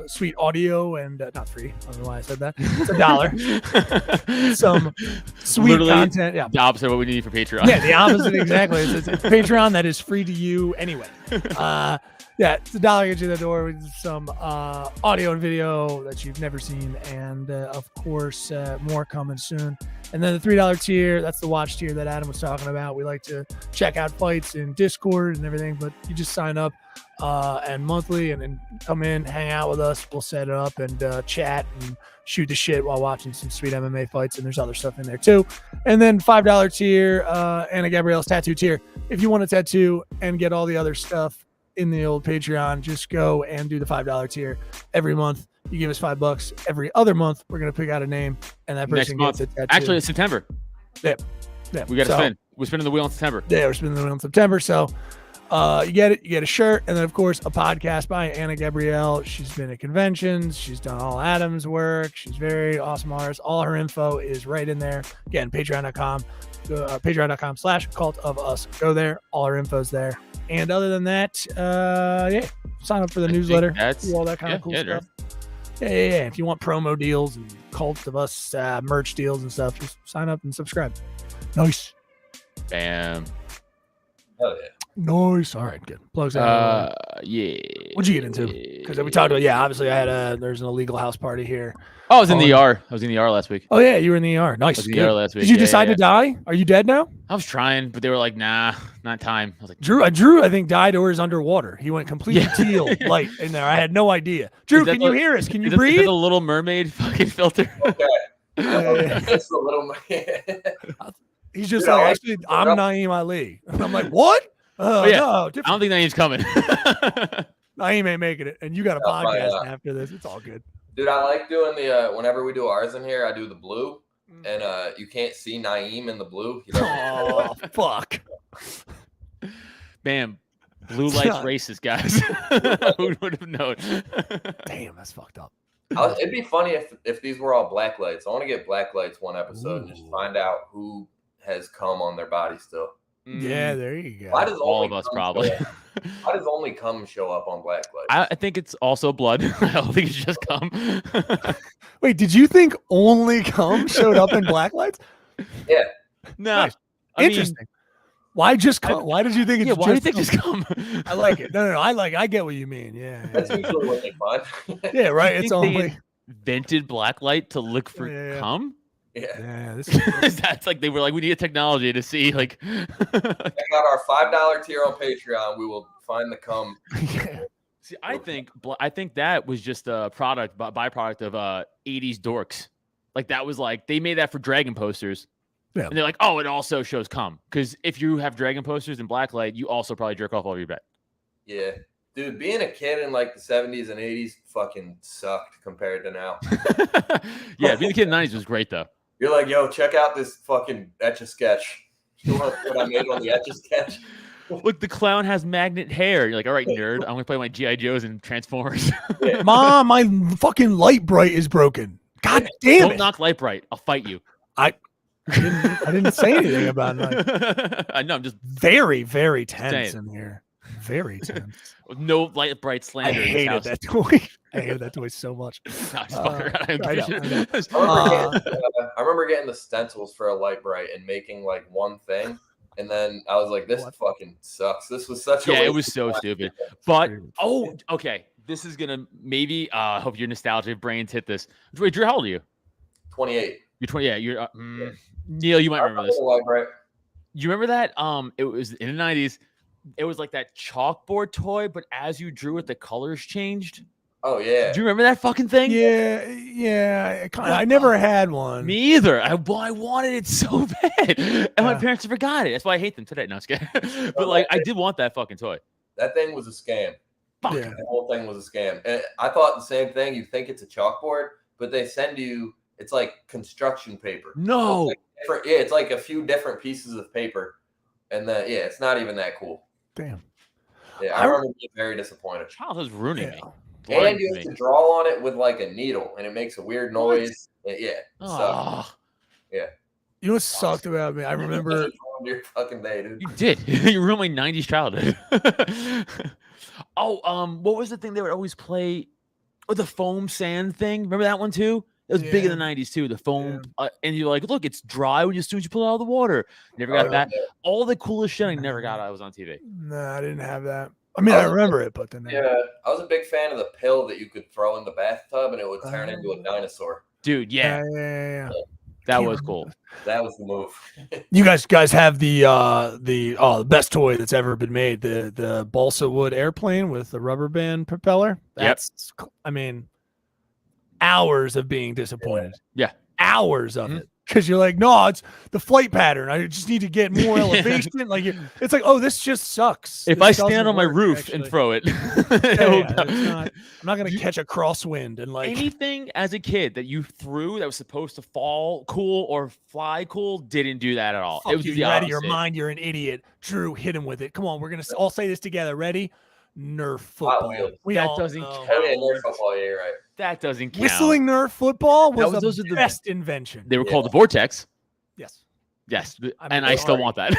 sweet audio and not free. I don't know why I said that. It's $1. Some sweet Literally content. Yeah. The opposite of what we need for Patreon. Yeah, the opposite exactly. It's Patreon that is free to you anyway. Yeah, it's $1 gets you in the door with some audio and video that you've never seen, and of course more coming soon. And then the $3 tier, that's the watch tier that Adam was talking about. We like to check out fights in Discord and everything, but you just sign up and monthly and then come in, hang out with us. We'll set it up and chat and shoot the shit while watching some sweet MMA fights. And there's other stuff in there too. And then $5 tier, Anna Gabrielle's tattoo tier. If you want a tattoo and get all the other stuff in the old Patreon, just go and do the $5 tier every month. You give us $5 every other month. We're going to pick out a name and that person gets a tattoo. Actually, it's September. Yeah. We got to spin. We're spinning the wheel in September. Yeah, we're spinning the wheel in September. So you get it. You get a shirt. And then, of course, a podcast by Anna Gabrielle. She's been at conventions. She's done all Adam's work. She's very awesome artist. All her info is right in there. Again, patreon.com. Patreon.com/Cult of Us. Go there. All her info's there. And other than that, sign up for the newsletter. Do all that kind of cool stuff. Right. Yeah. If you want promo deals and Cult of Us merch deals and stuff, just sign up and subscribe. Nice. Bam. Oh yeah. Nice. All right, good. Plugs out. Yeah. What'd you get into? Because we talked about, obviously there's an illegal house party here. Oh, I was in the ER. I was in the ER last week. Oh yeah, you were in the ER. Nice. I was in the ER last week. Did you decide to die? Are you dead now? I was trying, but they were like, nah, not time. I was like, Drew, I think died or is underwater. He went completely teal light in there. I had no idea. Drew, can you hear us? Can you breathe? Is that the Little Mermaid fucking filter? Okay. It's the Little Mermaid. He's just like, actually, I'm Na'im Ali. I'm like, what? No, I don't think Naeem's coming. Na'im ain't making it, and you got a podcast after this. It's all good. Dude, I like doing the whenever we do ours in here, I do the blue, and you can't see Na'im in the blue. Oh, fuck. Bam. Blue light's racist, guys. Who would have known? Damn, that's fucked up. It'd be funny if these were all black lights. I want to get black lights one episode and just find out who has cum on their body still. Yeah, there you go. Why does all of us probably? Why does only cum show up on black lights? I think it's also blood. I don't think it's just cum. Wait, did you think only cum showed up in black lights? Yeah. No. Nice. Interesting. Why just cum? Why did you think it's why do you think just cum? I like it. No. I get what you mean. Yeah. That's usually what they find. Yeah, right. It's They only invented black light to look for cum. Yeah. This That's like they were like, we need a technology to see like. Check out our $5 tier on Patreon. We will find the cum. See, I think that was just a byproduct of 80s dorks. Like that was like they made that for Dragon posters. Yeah. And they're like, oh, it also shows cum. Because if you have Dragon posters in black light, you also probably jerk off all your bed. Yeah. Dude, being a kid in like the 70s and 80s fucking sucked compared to now. Yeah, being a kid in the 90s was great though. You're like, yo, check out this fucking Etch-a-Sketch. You want what I made on the Etch-a-Sketch? Look, the clown has magnet hair. You're like, all right, nerd. I'm gonna play my G.I. Joes and Transformers. Mom, my fucking light bright is broken. God damn Don't it! knock light bright. I'll fight you. I didn't say anything about it. I know. I'm just Very, very tense in here. Very tense. no light bright slander. I in this hated house. that toy. I hated that toy so much. No, just fuck around. I know. I remember getting the stencils for a light bright and making like one thing. And then I was like, this fucking sucks. This was such a Yeah, waste it was of so time. stupid. But okay. This is gonna maybe hope your nostalgia brains hit this. Wait, Drew, how old are you? 28. You're 20. Yeah, you're Neil, you might remember this. Light bright. You remember that? It was in the 90s. It was like that chalkboard toy, but as you drew it, the colors changed. Oh yeah. Do you remember that fucking thing? Yeah. I never had one. Me either. I wanted it so bad, and my parents forgot it. That's why I hate them today. No, I'm just kidding. But like, I did want that fucking toy. That thing was a scam. Fuck. Yeah. The whole thing was a scam. And I thought the same thing. You think it's a chalkboard, but they send you. It's like construction paper. No. It's like a few different pieces of paper, and then it's not even that cool. Damn. Yeah, I remember being very disappointed. Childhood's ruining me. And you have to draw on it with like a needle, and it makes a weird noise. Yeah. Oh. Yeah. You know what sucked about me? I remember. Your fucking day, dude. You did. You ruined my 90s childhood. What was the thing they would always play? Oh, the foam sand thing. Remember that one too? It was big in the 90s too. The foam, and you're like, look, it's dry as soon as you pull it out of the water. Never got that. Yeah. All the coolest shit I never got. I was on TV. No, I didn't have that. I mean, I remember it, but then I was a big fan of the pill that you could throw in the bathtub and it would turn into a dinosaur. Dude, yeah. That was cool. That was the move. You guys have the best toy that's ever been made, the balsa wood airplane with the rubber band propeller. That's I mean, hours of being disappointed. Yeah. Hours of it. Because you're like, no, it's the flight pattern. I just need to get more elevation. Like it's like, oh, this just sucks. If I stand on my roof and throw it, I'm not gonna catch a crosswind and like anything as a kid that you threw that was supposed to fall cool or fly cool didn't do that at all. It was you're out of your mind. You're an idiot. Drew, hit him with it. Come on, we're gonna all say this together. Ready? Nerf football. That doesn't count. Oh, yeah, Nerf football. Yeah, right. That doesn't count. Whistling Nerf football was those the are the best invention. They were called the Vortex. Yes. Yes, I mean, and I still want that.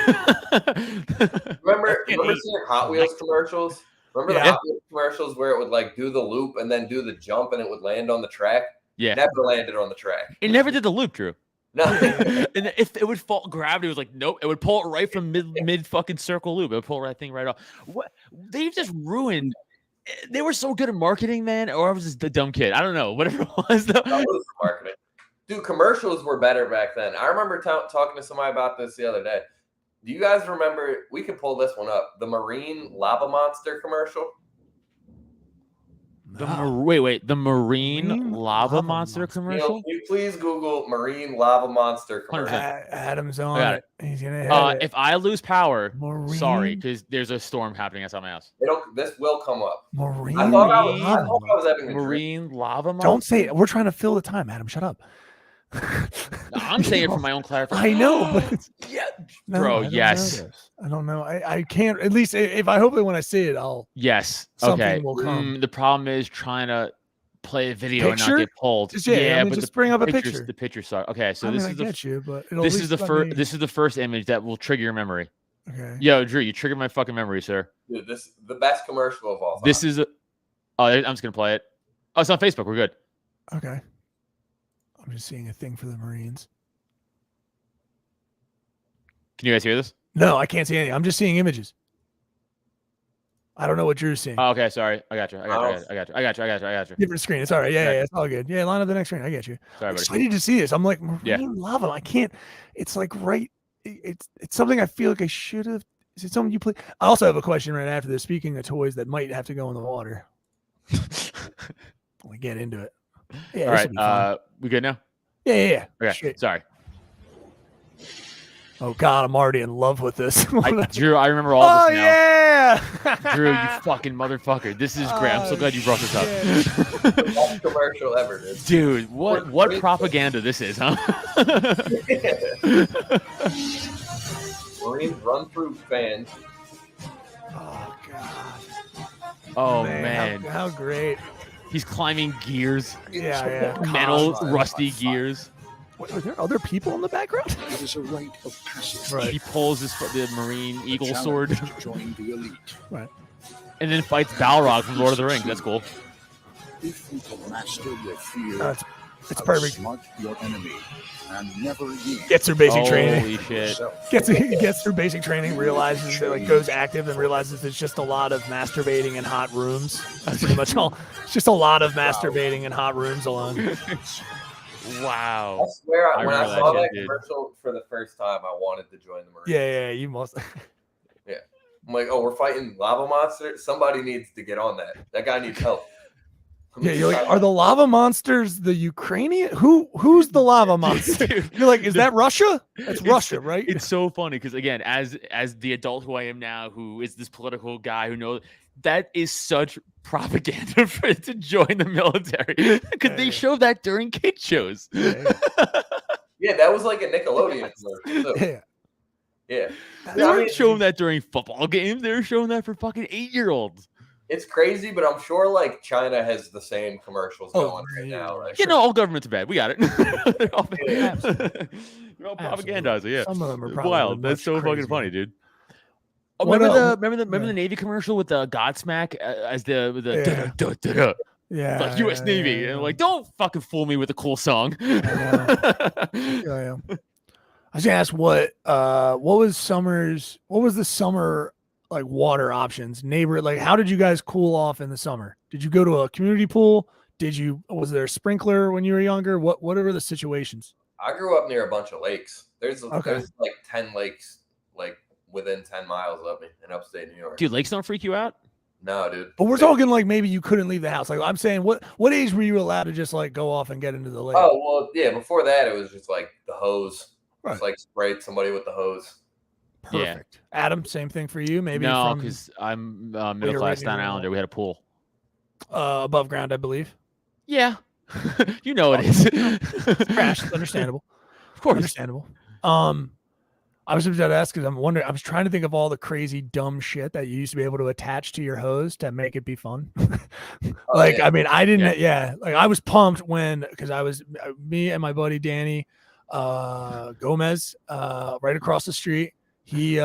Remember seeing Hot Wheels commercials? Remember the Hot Wheels commercials where it would like do the loop and then do the jump and it would land on the track? Yeah. Never landed on the track. It never did the loop, Drew. No. And if it would fall, gravity was like, nope. It would pull it right from mid fucking circle loop. It would pull that thing right off. What? They've just ruined. They were so good at marketing, man. Or I was just the dumb kid. I don't know. Whatever it was, though. That was marketing. Dude, commercials were better back then. I remember talking to somebody about this the other day. Do you guys remember? We can pull this one up. The Marine Lava Monster commercial. The Marine Lava Monster commercial. Can you please Google Marine Lava Monster commercial? Adam's on it. He's gonna hit if I lose power, Marine. sorry, because there's a storm happening outside my house. This will come up. Marine. I thought I was having a dream. Marine Lava Monster. Don't say it. We're trying to fill the time, Adam. Shut up. No, I'm saying it for my own clarification. I know, but it's, yeah, no, bro. I don't Yes, know this. I don't know. I can't. At least if I hopefully when I see it, I'll yes. something Okay. will come. The problem is trying to play a video and Picture? not get pulled. Just, yeah, I mean, but just the bring up a pictures, picture. the pictures are okay. So I this mean, is I the get you, but it'll this at is the least let first me- this is the first image that will trigger your memory. Okay. Yo, Drew, you triggered my fucking memory, sir. Dude, this is the best commercial of all time. This is I'm just gonna play it. Oh, it's on Facebook. We're good. Okay. I'm just seeing a thing for the Marines. Can you guys hear this? No, I can't see anything. I'm just seeing images. I don't know what Drew's seeing. Oh, okay, sorry. I got you. Different screen. It's all right. Yeah, it's all good. Yeah, line up the next screen. I get you. Sorry, I'm buddy. excited to see this. I'm like, Yeah. Marine lava. I can't. It's like right. It's something I feel like I should have. Is it something you play? I also have a question right after this. Speaking of toys that might have to go in the water, we get into it. Yeah. All this right. will be fun. We good now? Yeah. Okay. Shit. Sorry. Oh God, I'm already in love with this. Drew, I remember all Oh this now. yeah. Drew, you fucking motherfucker. This is great. I'm so glad you brought this up. the best commercial ever, dude. Dude, what propaganda this is, huh? Marines run through fans. Oh God. Oh Man, man. how great. He's climbing gears. Yeah. Metal, God. rusty gears. Wait, are there other people in the background? It is a rite of passage. Right. He pulls the Marine Eagle sword Challenge to join the elite. Right. and then fights Balrog from Lord of the Rings. That's cool. If you can master your fear, It's perfect. outsmart your enemy, and never yield. Gets through basic training. Holy shit. Gets through basic training, realizes that like goes active and realizes it's just a lot of masturbating in hot rooms. That's pretty much all. It's just a lot of masturbating in hot rooms alone. Wow. I swear, I when I remember saw that that shit, dude. commercial for the first time, I wanted to join the Marines. Yeah, you must. I'm like, oh, we're fighting lava monsters. Somebody needs to get on that. That guy needs help. Yeah, you're like, are the lava monsters the Ukrainian? Who's the lava monster? Dude, You're like, is that Russia? That's Russia, right? It's so funny because again, as the adult who I am now, who is this political guy who knows that is such propaganda for it to join the military because they show that during kid shows. Yeah, that was like a Nickelodeon commercial. Too. Yeah. Yeah. They weren't showing that during football games. They were showing that for fucking 8-year-olds. It's crazy, but I'm sure like China has the same commercials Oh, going right yeah, now. Like, You know, all governments are bad. We got it. They're all, Yeah, they're all propagandizing. Yeah, Some of them are probably wild. That's much so fucking crazier. funny, dude. Oh, What remember yeah. the Navy commercial with the Godsmack as the Yeah. da-da-da-da-da, Yeah. like U.S. Navy, and like, don't fucking fool me with a cool song. Yeah. I was gonna ask what was the summer like water options like how did you guys cool off in the summer? Did you go to a community pool? Was there a sprinkler when you were younger? What were the situations? I grew up near a bunch of lakes. There's Okay. like 10 lakes like within 10 miles of me in upstate New York. Dude, lakes don't freak you out? No, dude. But we're talking like maybe you couldn't leave the house. Like I'm saying, what age were you allowed to just like go off and get into the lake? Oh, well, yeah, before that, it was just like the hose. Right. Just like sprayed somebody with the hose. Perfect. Adam, same thing for you. Maybe No, from because I'm middle you're class right, Staten you're Islander. We had a pool. Above ground, I believe. Yeah, you know it is. Crash, understandable. Of course. Understandable. I was about to ask because I'm wondering. I was trying to think of all the crazy dumb shit that you used to be able to attach to your hose to make it be fun. Yeah. I mean, I didn't. Yeah, like I was pumped because I was me and my buddy Danny Gomez right across the street. He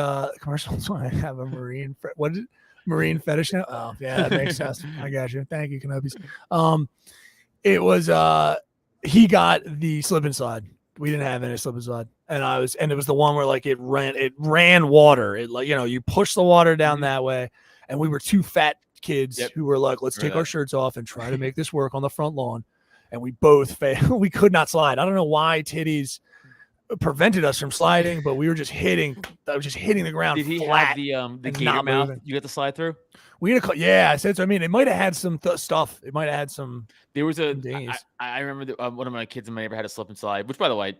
commercials when I have a marine. What is it? Marine fetish now? Oh yeah, that makes sense. I got you. Thank you, Canopes. It was he got the slip and slide. We didn't have any slip and slide. And it was the one where like it ran water. It like, you push the water down that way. And we were two fat kids who were like, let's take our shirts off and try to make this work on the front lawn. And we both failed. We could not slide. I don't know why titties prevented us from sliding, but we were just hitting the ground. Did he flat have the and gator not mouth moving. you got to slide through? We had I said so. I mean, it might have had some stuff. It might have had some. There was a. Dingies. I remember one of my kids in my neighbor had a slip and slide, which, by the way,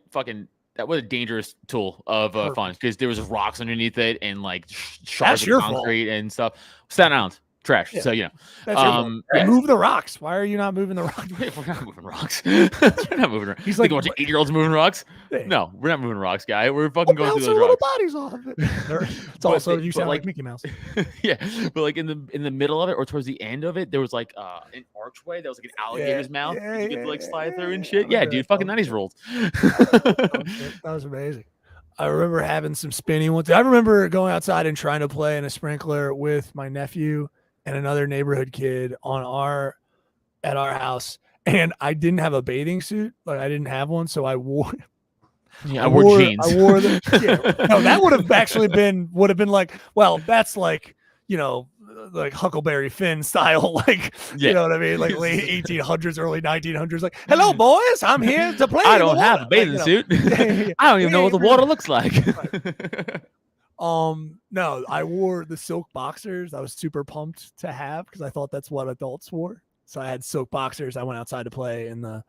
that was a dangerous tool of fun because there was rocks underneath it and like shards of your concrete and stuff. Staten Island, trash. Yeah. So you know, That's your move the rocks. Why are you not moving the rocks? we're not moving rocks. We're not moving rocks. He's Like like a bunch of 8-year-olds moving rocks. Yeah. No, we're not moving rocks, guy. We're fucking going through Bounce those their rocks. little bodies off it. It's also you sound like Mickey Mouse. Yeah, but like in the middle of it or towards the end of it, there was like an archway that was like an alligator's mouth. You could like slide through and shit. Yeah, dude, fucking 90s rules. That was amazing. I remember having some spinning ones. I remember going outside and trying to play in a sprinkler with my nephew and another neighborhood kid at our house, and I didn't have a bathing suit. Like I didn't have one, so I wore. Yeah, I wore jeans. I wore them. Yeah. No, that would have been like, well, that's like, you know, like Huckleberry Finn style, like, you know what I mean? Like late 1800s, early 1900s. Like, hello, boys, I'm here to play. I don't have a bathing suit. I don't even know what the water looks like. No, I wore the silk boxers. I was super pumped to have because I thought that's what adults wore. So I had silk boxers. I went outside to play in the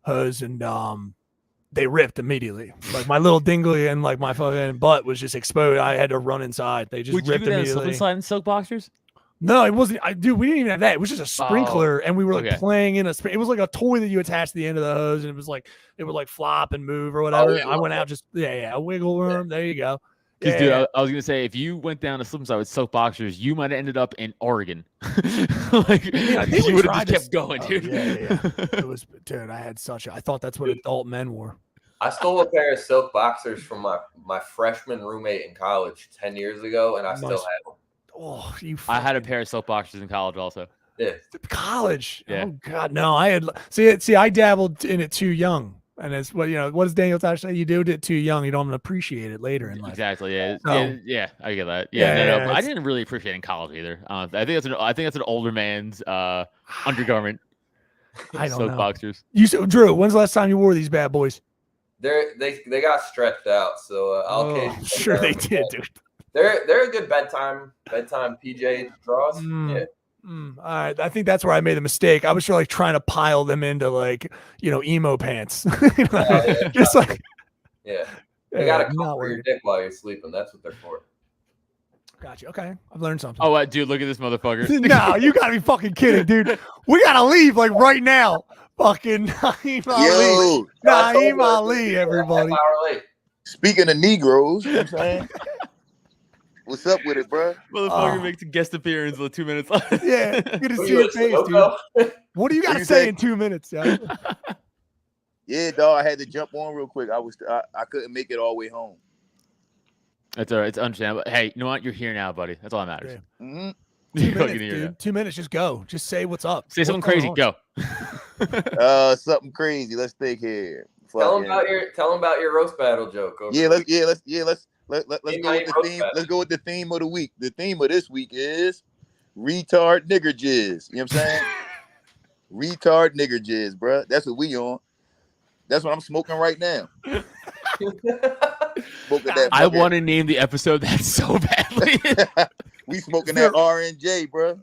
hose, and they ripped immediately. Like my little dingly and like my fucking butt was just exposed. I had to run inside. They just ripped immediately. Slip and silk boxers? No, it wasn't. We didn't even have that. It was just a sprinkler, and we were like playing in a. It was like a toy that you attached to the end of the hose, and it was like it would like flop and move or whatever. I went out just a wiggle worm. There you go. Because, dude, I was gonna say, if you went down to slip and slide with silk boxers, you might have ended up in Oregon. Like, you would have just kept going, dude. Yeah. It was, dude. I had I thought that's what adult men wore. I stole a pair of silk boxers from my freshman roommate in college 10 years ago, and I still have them. Oh, I had a pair of silk boxers in college also. Yeah. College. Yeah. Oh God, no. I had see. I dabbled in it too young. And it's what does Daniel Tosh say? You do it too young, you don't appreciate it later in life. Exactly. Yeah. So, yeah. I get that. Yeah. No, I didn't really appreciate it in college either. I think that's an older man's undergarment. I don't silk know. Boxers. Drew, when's the last time you wore these bad boys? They got stretched out, so I'll sure they did, dude. They're a good bedtime PJ draws. Yeah. All right, I think that's where I made the mistake. I was sort of like trying to pile them into like emo pants, just like they gotta cover your dick while you're sleeping. That's what they're for. Gotcha. Okay, I've learned something. Oh, dude, look at this motherfucker. No, you gotta be fucking kidding, dude. We gotta leave like right now. Fucking Na'im Ali. Na'im Ali, everybody. Speaking of Negroes, you know what I'm saying? What's up with it, bro? Motherfucker makes a guest appearance with 2 minutes left. Yeah, good to see your face, dude. What do you got to say in 2 minutes? Yeah, dog. I had to jump on real quick. I couldn't make it all the way home. That's all right. It's understandable. Hey, you know what? You're here now, buddy. That's all that matters. Yeah. Mm-hmm. 2 minutes, dude. 2 minutes. Just go. Just say what's up. Say something crazy. Go. Something crazy. Let's think here. Tell them about your roast battle joke. Let's go with the theme. Let's go with the theme of the week. The theme of this week is retard nigger jizz. You know what I'm saying? Retard nigger jizz, bro. That's what we on. That's what I'm smoking right now. I want to name the episode that so badly. We smoking that RNJ, bro.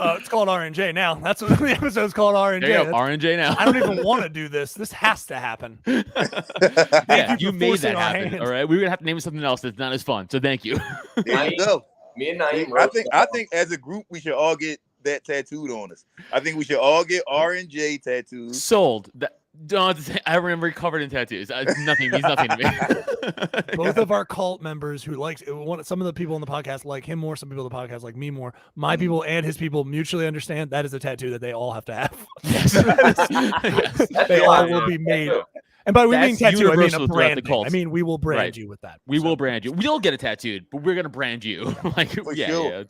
It's called RNJ now. That's what the episode's called. RNJ. There you go, RNJ now. I don't even want to do this. This has to happen. Yeah, you made that happen. All right, we're gonna have to name it something else that's not as fun. So thank you. There you go. Me and Na'im. I think as a group we should all get that tattooed on us. I think we should all get RNJ tattoos. Sold. I remember covered in tattoos. Nothing means nothing to me. Both of our cult members who some of the people on the podcast like him more, some people on the podcast like me more. My people and his people mutually understand that is a tattoo that they all have to have. Yes. They all will be made. And by we mean tattoo, I mean a brand. I mean we will brand you with that. We will brand you. We'll get it tattooed, but we're gonna brand you. Sure.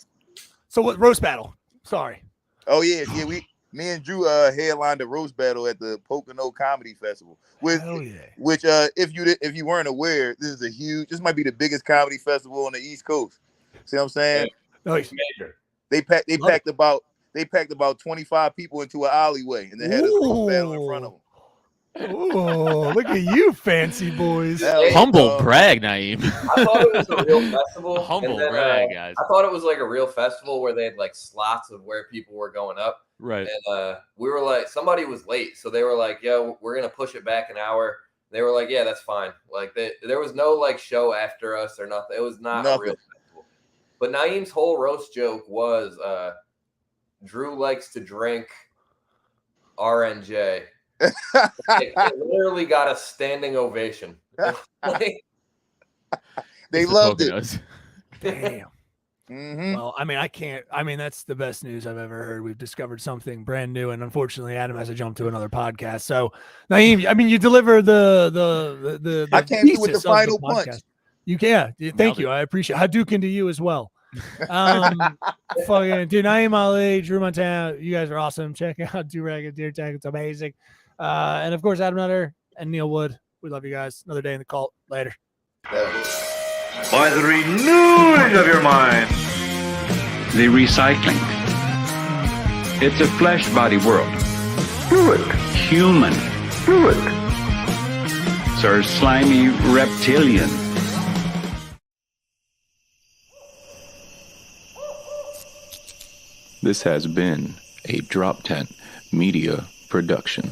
So what roast battle? Sorry. Oh yeah. Me and Drew headlined a roast battle at the Pocono Comedy Festival. Which if you weren't aware, this might be the biggest comedy festival on the East Coast. See what I'm saying? Yeah. Nice. They packed about 25 people into an alleyway and then had a roast battle in front of them. Oh, look at you, fancy boys. Humble brag, Na'im. I thought it was a real festival. Humble brag, guys. I thought it was like a real festival where they had like slots of where people were going up. Right. And we were like, somebody was late. So they were like, yo, we're going to push it back an hour. They were like, yeah, that's fine. Like there was no like show after us or nothing. It was not a real festival. But Naeem's whole roast joke was Dru likes to drink RNJ. It literally got a standing ovation. They It's the loved it. Poconos. Damn. Mhm. Well, I mean, that's the best news I've ever heard. We've discovered something brand new, and unfortunately, Adam has to jump to another podcast. So, Naeem, I mean, you deliver the I came through with the thesis of final podcast. punch. You can. Thank Nailed you. it. I appreciate Hadouken to you as well. Fucking dude, Na'im Ali, Dru Montana, you guys are awesome. Check out Durag and Deer Tech. It's amazing. And of course, Adam Nutter and Neil Wood. We love you guys. Another day in the cult. Later. By the renewing of your mind. The recycling. It's a flesh body world. Do it. Human. Do it. Sir slimy reptilian. This has been a Drop Tent Media production.